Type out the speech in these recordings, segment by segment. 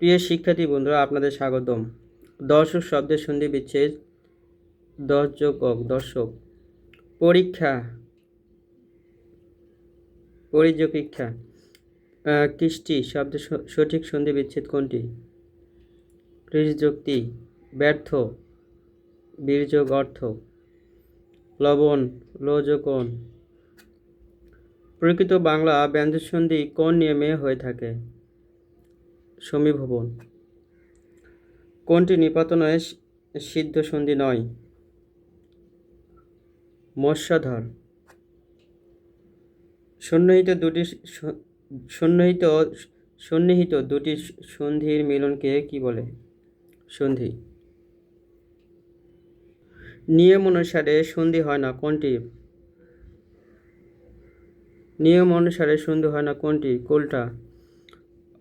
প্রিয় শিক্ষার্থী বন্ধুরা, আপনাদের স্বাগতম। দর্শক শব্দের সন্ধি বিচ্ছেদ। দর্শক দর্শক। পরীক্ষা, পরিযোগিক্ষা। কৃষ্টি শব্দের সঠিক সন্ধি বিচ্ছেদ কোনটি? কৃষযুক্তি। ব্যর্থ, বীর্যোগ অর্থ। লবণ, লোযোগণ। প্রকৃত বাংলা ব্যঞ্জনসন্ধি কোন নিয়মে হয়ে থাকে? সমীভবন। কোনটি নিপাতনে সিদ্ধ সন্ধি নয়? মৎস্যধর। সন্নিহিত দুটি সন্ধির মিলনকে কি বলে? সন্ধি। নিয়ম অনুসারে সন্ধি হয় না কোনটি? নিয়ম অনুসারে সন্ধি হয় না কোনটি? কোনটা?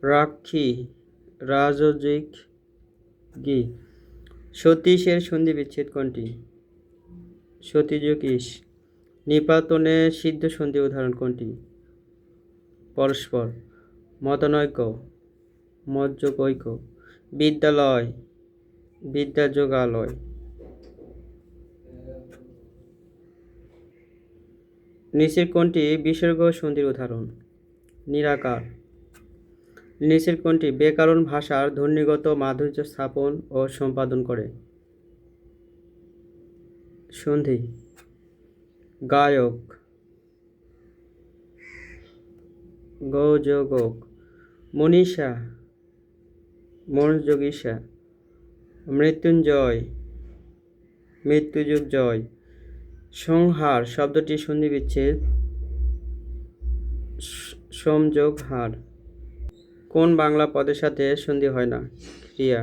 রাক্ষী, রাজযোগ, গি। সতীশের সন্ধি বিচ্ছেদ কোনটি? সতীযোগ ইস। নিপাতনে সিদ্ধ সন্ধি উদাহরণ কোনটি? পরস্পর। মতানৈক্য, মতযোগ ঐক্য। বিদ্যালয়, বিদ্যাযোগ আলয়। নিচের কোনটি বিসর্গ সন্ধির উদাহরণ? নিরাকার। নিচের কোনটি ব্যাকরণ ভাষার ধ্বনিগত মাধুর্য স্থাপন ও সম্পাদন করে? সন্ধি। গায়ক, গোযোগক। মনীষা, মনোযোগীষা। মৃত্যুঞ্জয়, মৃত্যুযোগ জয়। সংহার শব্দটি সন্ধি বিচ্ছেদ। সমযোগ হার। কোন বাংলা পদের সাথে সন্ধি হয় না? ক্রিয়া।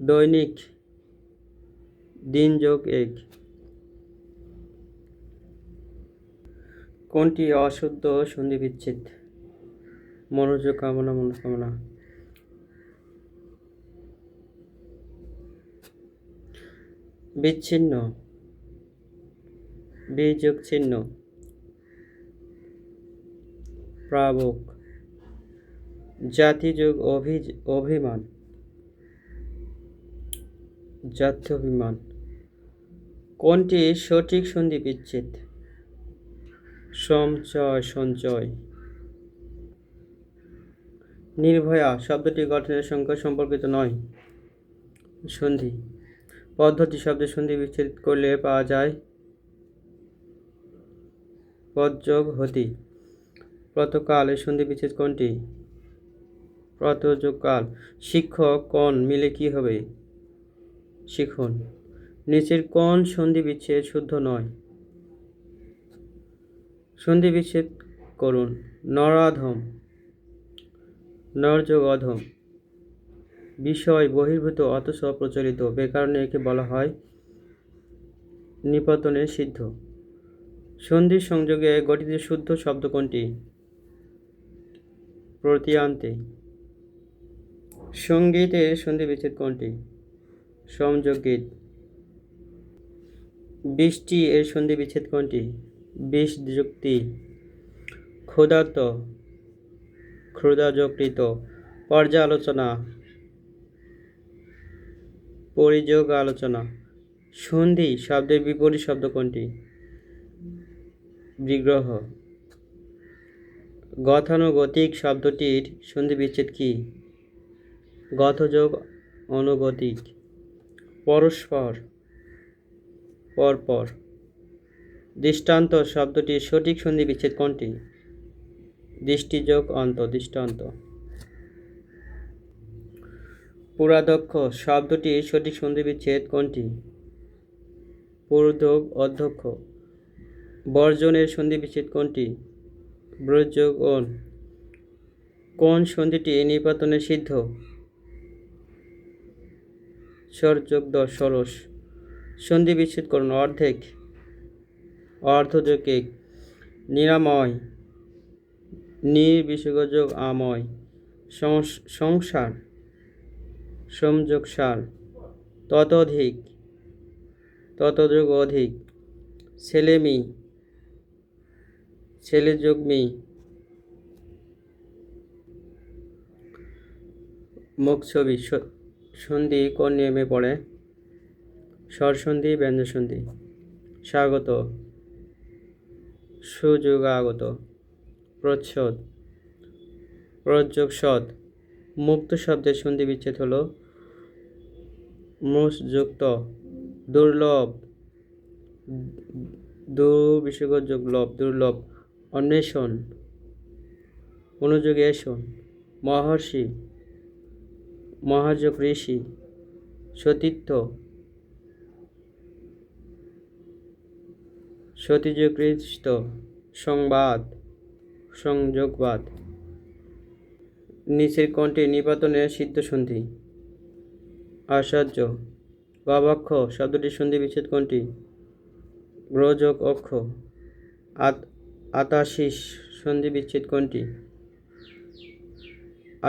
দৈনিক, দিন যোগ এক। কোনটি অশুদ্ধ সন্ধি বিচ্ছেদ? মনোযোগ কামনা, মনোকামনা। বিচ্ছিন্ন, বিযোগ চিহ্ন। প্রাবক। জাতিযোগ অভিমান, জাত্যভিমান। কোনটি সঠিক সন্ধি বিচ্ছেদ? সমচয়, সঞ্চয়। নির্ভয়া শব্দটি গঠনের সঙ্গে সম্পর্কিত নয়। সন্ধি। পদ্ধতি শব্দের সন্ধি বিচ্ছেদ করলে পাওয়া যায় পদযোগ হতি। প্রতকাল এর সন্ধি বিচ্ছেদ কোনটি? প্রতযোগ কাল। শিক্ষক কোন মিলে কি হবে? শিখন। নিচের কোন সন্ধি বিচ্ছেদ শুদ্ধ নয়? সন্ধি বিচ্ছেদ করুন। নরাধম, নরযোগ অধম। বিষয় বহির্ভূত অথচ প্রচলিত, ব্যাকরণে একে বলা হয় নিপাতনে সিদ্ধ। সন্ধির সংযোগে গঠিত শুদ্ধ শব্দ কোনটি? প্রতিয়ান্তে। সঙ্গীতের সন্ধি বিচ্ছেদ কোনটি? সমযোগ গীত। বৃষ্টি এর সন্ধি বিচ্ছেদ কোনটি? বিষযুক্তি। ক্ষুধার্ত, ক্ষুধাযোগকৃত। পর্যালোচনা, পরিযোগ আলোচনা। সন্ধি শব্দের বিপরীত শব্দ কোনটি? বিগ্রহ। গতানুগতিক শব্দটির সন্ধি বিচ্ছেদ কি? গতযোগ অনুগতিক। পরস্পর, পরপর। দৃষ্টান্ত শব্দটির সঠিক সন্ধি বিচ্ছেদ কোনটি? দৃষ্টিযোগ অন্ত, দৃষ্টান্ত। পুরাধ্যক্ষ শব্দটির সঠিক সন্ধি বিচ্ছেদ কোনটি? পুরোযোগ অধ্যক্ষ। বর্জনের সন্ধি বিচ্ছেদ কোনটি? ব্রযোগ অন। কোন সন্ধিটি নিপাতনে সিদ্ধ? স্বরযোগ দ, সরস। সন্ধি বিচ্ছেদ করুন। অর্ধেক, অর্ধযোগ এক। নিরাময়, নির্বিসর্গযোগ আময়। সংসার, সমযোগ সার। ততোধিক, ততযোগ অধিক। ছেলেমি, ছেলেযোগ মি। মুখছবি সন্ধি কোন নিয়মে পড়ে? স্বরসন্ধি, ব্যঞ্জনসন্ধি। স্বাগত, সুযোগাগত। প্রচ্ছদ, প্রযোজক সদ। মুক্ত শব্দের সন্ধি বিচ্ছেদ হলো মুষযুক্ত। দুর্লভ, বিসর্গ লভ, দুর্লভ। অন্বেষণ, অনুযোগী এসন। মহর্ষি, মহাযোগ ঋষি। সতীর্থ, সতীযোগৃষ্ট। সংবাদ, সংযোগবাদ। নিচের কোনটি নিপাতনের সিদ্ধ সন্ধি? আশ্চর্য। গবাক্ষ শব্দটির সন্ধি বিচ্ছেদ কোনটি? গ্রহযোগ অক্ষ। আতাশিস সন্ধি বিচ্ছেদ কোনটি?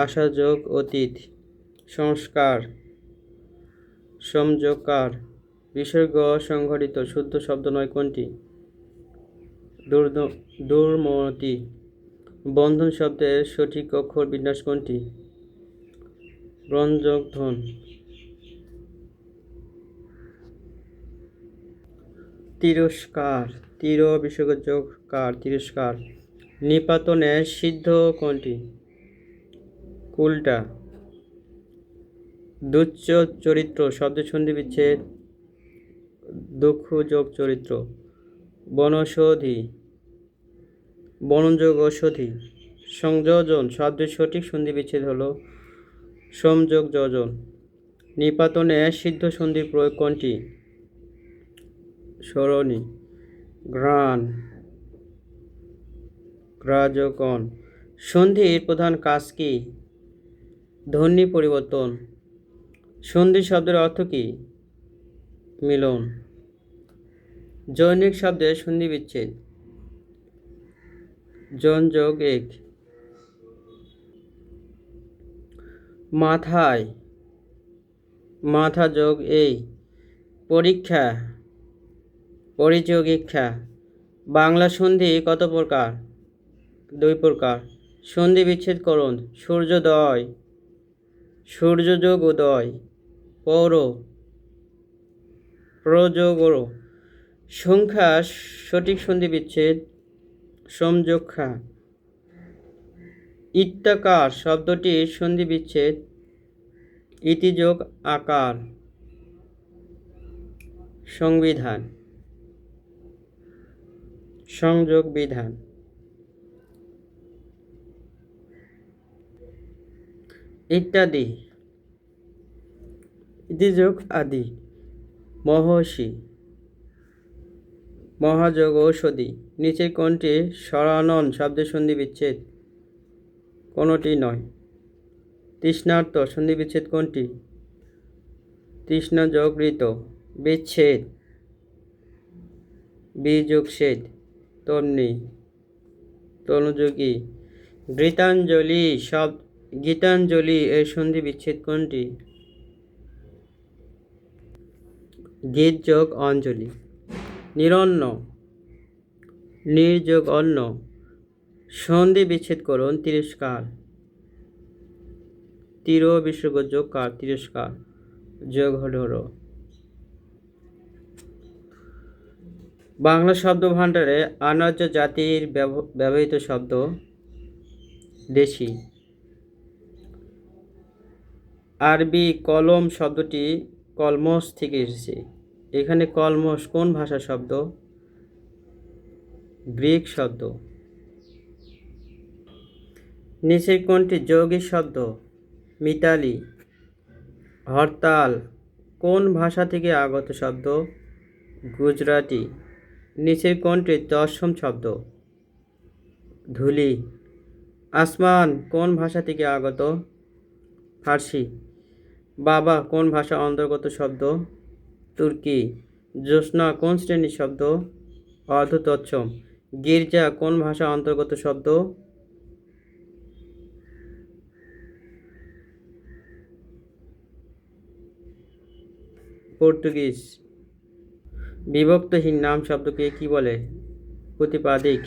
আশাযোগ অতীত। সংস্কার, সমযোগকার। বিসর্গ সংঘটিত শুদ্ধ শব্দ নয় কোনটি? দুর্মতি। বন্ধন শব্দের সঠিক অক্ষর বিন্যাস কোনটি? ব্যঞ্জকধ্বন। তিরস্কার, তীর বিসর্গকার, তিরস্কার। নিপাতনের সিদ্ধ কোনটি? কুলটা। দুচ্চ চরিত্র শব্দের সন্ধি বিচ্ছেদ দুঃখযোগ চরিত্র। বনৌষধি, বনযোগ ঔষধি। সংযোজন শব্দের সঠিক সন্ধি বিচ্ছেদ হল সমযোগ যোজন। নিপাতনে সিদ্ধ সন্ধির প্রয়োগ কোনটি? সরণি। ঘ্রাণ, গ্রাজকন। সন্ধির প্রধান কাজ কি? ধ্বনি পরিবর্তন। সন্ধি শব্দের অর্থ কি? মিলন। জৈনিক শব্দের সন্ধি বিচ্ছেদ জন যোগ এক। মাথায়, মাথা যোগ এই। পরীক্ষা, পরিযোগ ইচ্ছা। বাংলা সন্ধি কত প্রকার? দুই প্রকার। সন্ধি বিচ্ছেদ করুন। সূর্যোদয়, সূর্যযোগ উদয়। পৌর, প্রযোগর। সংখ্যা সঠিক সন্ধি বিচ্ছেদ সমযোক্ষা। ইত্যাকার শব্দটির সন্ধি বিচ্ছেদ ইতিযোগ আকার। সংবিধান, সংযোগ বিধান। ইত্যাদি, ইতিযোগ আদি। মহর্ষি, মহাযোগ ঔষধি। নিচের কোনটি সরানন শব্দের সন্ধি বিচ্ছেদ? কোনটি নয়। তৃষ্ণার্ত সন্ধি বিচ্ছেদ কোনটি? তৃষ্ণাযোগৃত। বিচ্ছেদ, বিযোগছেদ। তন্নি, তনুযোগী। গীতাঞ্জলি গীতাঞ্জলি এর সন্ধি বিচ্ছেদ কোনটি? গীত যোগ অঞ্জলি। নিরন্ন, নির্যোগ অন্ন। সন্ধি বিচ্ছেদ করুন। তিরস্কার, তীর বিসর্গ যোগ কার, তিরস্কার। যোগ হল। বাংলা শব্দ ভাণ্ডারে আনার্য জাতির ব্যবহৃত শব্দ দেশি। আরবি কলম শব্দটি কলমস থেকে এসেছে। এখানে কলমস কোন ভাষার শব্দ? গ্রিক শব্দ। নিচের কোনটি যৌগিক শব্দ? মিতালি। হরতাল কোন ভাষা থেকে আগত শব্দ? গুজরাটি। নিচের কোনটি তৎসম শব্দ? ধূলি। আসমান কোন ভাষা থেকে আগত? ফার্সি। বাবা কোন ভাষা অন্তর্গত শব্দ? তুর্কি। জ্যোৎস্না কোন শ্রেণীর শব্দ? অর্ধ তৎসম। গির্জা কোন ভাষা অন্তর্গত শব্দ? পর্তুগিজ। বিভক্তহীন নাম শব্দকে কি বলে? প্রতিপাদিক।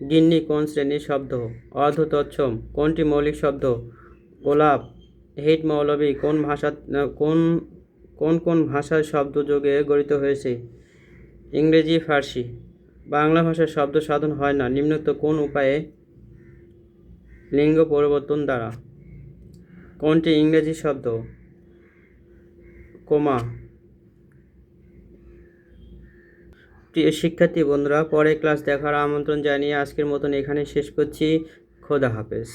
গিন্নি কোন শ্রেণীর শব্দ? অর্ধ তৎসম। কোনটি মৌলিক শব্দ? গোলাপ। হিট মৌলবী কোন কোন কোন ভাষার শব্দযোগে গঠিত হয়েছে? ইংরেজি, ফার্সি। বাংলা ভাষায় শব্দ সাধন হয় না নিম্নোক্ত কোন উপায়ে? লিঙ্গ পরিবর্তন দ্বারা। কোনটি ইংরেজি শব্দ? কোমা। প্রিয় শিক্ষার্থী বন্ধুরা, পরে ক্লাস দেখার আমন্ত্রণ জানিয়ে আজকের মতন এখানে শেষ করছি। খোদা হাফেজ।